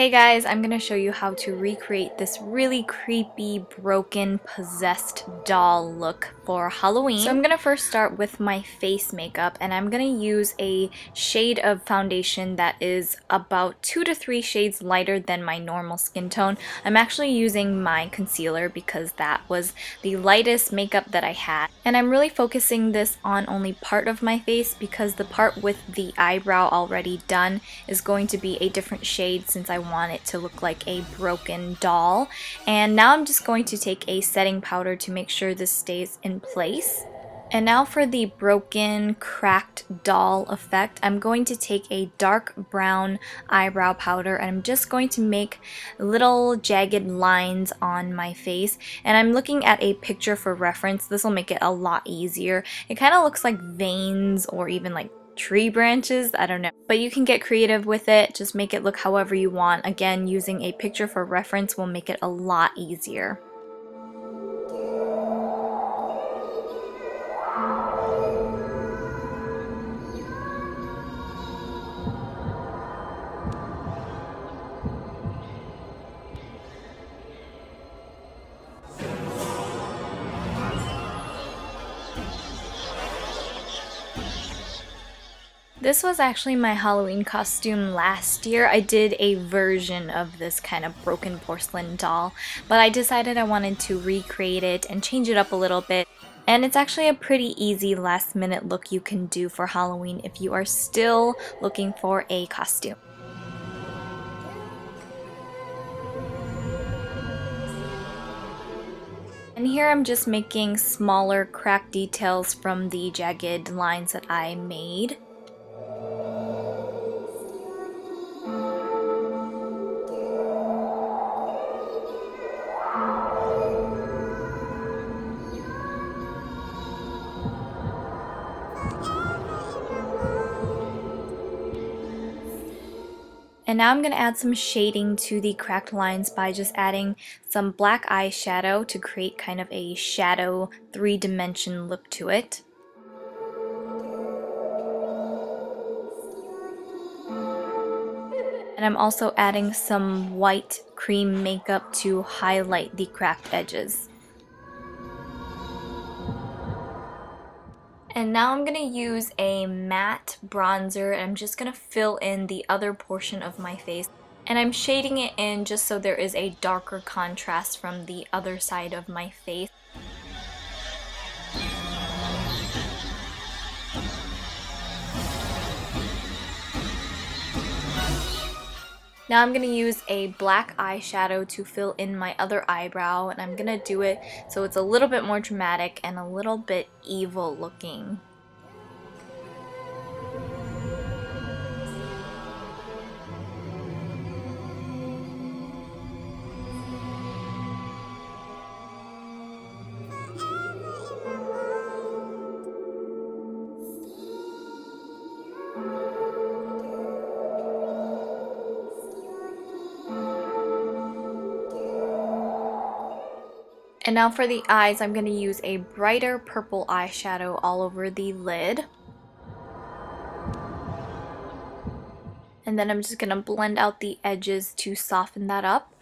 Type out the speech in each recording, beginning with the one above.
Hey guys, I'm going to show you how to recreate this really creepy, broken, possessed doll look for Halloween. So I'm going to first start with my face makeup, and I'm going to use a shade of foundation that is about 2 to 3 shades lighter than my normal skin tone. I'm actually using my concealer because that was the lightest makeup that I had. And I'm really focusing this on only part of my face because the part with the eyebrow already done is going to be a different shade since I want it to look like a broken doll. And now I'm just going to take a setting powder to make sure this stays in place. And now for the broken, cracked doll effect, I'm going to take a dark brown eyebrow powder and I'm just going to make little jagged lines on my face. And I'm looking at a picture for reference. This will make it a lot easier. It kind of looks like veins or even like tree branches, I don't know. But you can get creative with it, just make it look however you want. Again, using a picture for reference will make it a lot easier. This was actually my Halloween costume last year. I did a version of this kind of broken porcelain doll, but I decided I wanted to recreate it and change it up a little bit. And it's actually a pretty easy last minute look you can do for Halloween if you are still looking for a costume. And here I'm just making smaller crack details from the jagged lines that I made. And now I'm going to add some shading to the cracked lines by just adding some black eyeshadow to create kind of a shadow 3-dimension look to it. And I'm also adding some white cream makeup to highlight the cracked edges. And now I'm going to use a matte bronzer and I'm just going to fill in the other portion of my face. And I'm shading it in just so there is a darker contrast from the other side of my face. Now I'm going to use a black eyeshadow to fill in my other eyebrow, and I'm going to do it so it's a little bit more dramatic and a little bit evil looking. And now for the eyes, I'm going to use a brighter purple eyeshadow all over the lid. And then I'm just going to blend out the edges to soften that up.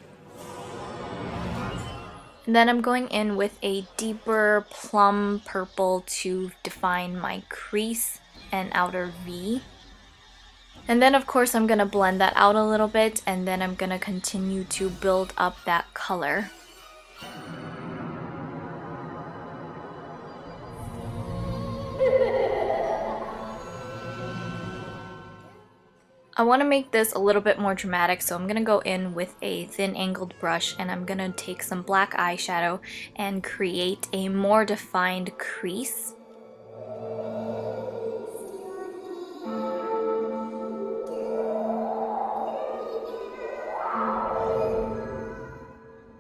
And then I'm going in with a deeper plum purple to define my crease and outer V. And then of course I'm going to blend that out a little bit, and then I'm going to continue to build up that color. I want to make this a little bit more dramatic, so I'm going to go in with a thin angled brush and I'm going to take some black eyeshadow and create a more defined crease.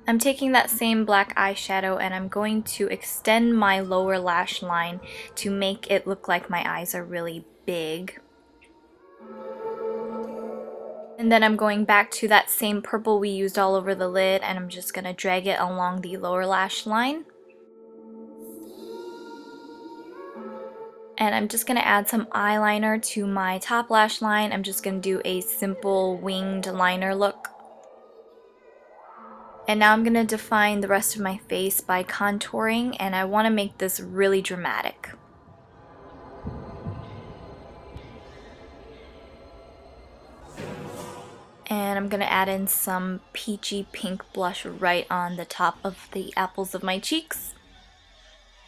I'm taking that same black eyeshadow and I'm going to extend my lower lash line to make it look like my eyes are really big. And then I'm going back to that same purple we used all over the lid and I'm just going to drag it along the lower lash line. And I'm just going to add some eyeliner to my top lash line. I'm just going to do a simple winged liner look. And now I'm going to define the rest of my face by contouring, and I want to make this really dramatic. And I'm going to add in some peachy pink blush right on the top of the apples of my cheeks.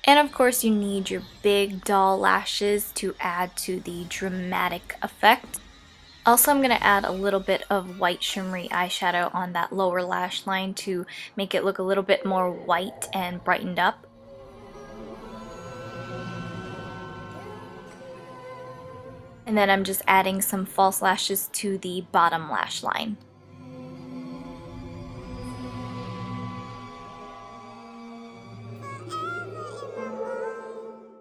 And of course you need your big doll lashes to add to the dramatic effect. Also, I'm going to add a little bit of white shimmery eyeshadow on that lower lash line to make it look a little bit more white and brightened up. And then I'm just adding some false lashes to the bottom lash line.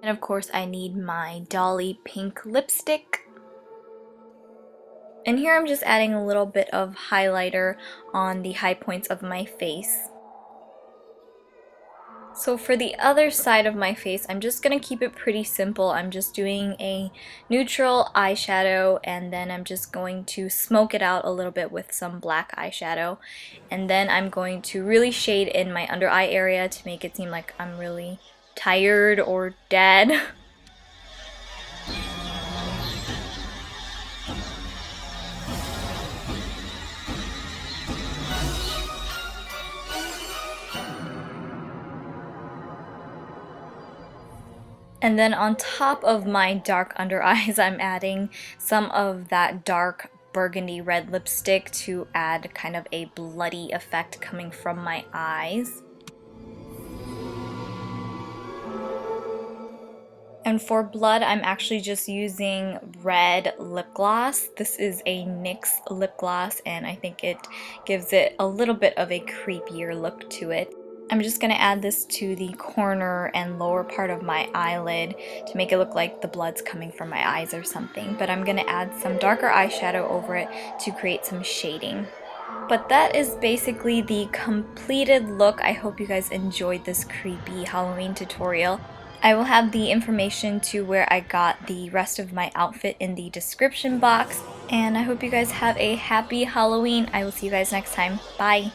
And of course I need my Dolly pink lipstick. And here I'm just adding a little bit of highlighter on the high points of my face. So for the other side of my face, I'm just going to keep it pretty simple. I'm just doing a neutral eyeshadow, and then I'm just going to smoke it out a little bit with some black eyeshadow. And then I'm going to really shade in my under eye area to make it seem like I'm really tired or dead. And then on top of my dark under eyes, I'm adding some of that dark burgundy red lipstick to add kind of a bloody effect coming from my eyes. And for blood, I'm actually just using red lip gloss. This is a NYX lip gloss, and I think it gives it a little bit of a creepier look to it. I'm just going to add this to the corner and lower part of my eyelid to make it look like the blood's coming from my eyes or something. But I'm going to add some darker eyeshadow over it to create some shading. But that is basically the completed look. I hope you guys enjoyed this creepy Halloween tutorial. I will have the information to where I got the rest of my outfit in the description box. And I hope you guys have a happy Halloween. I will see you guys next time. Bye!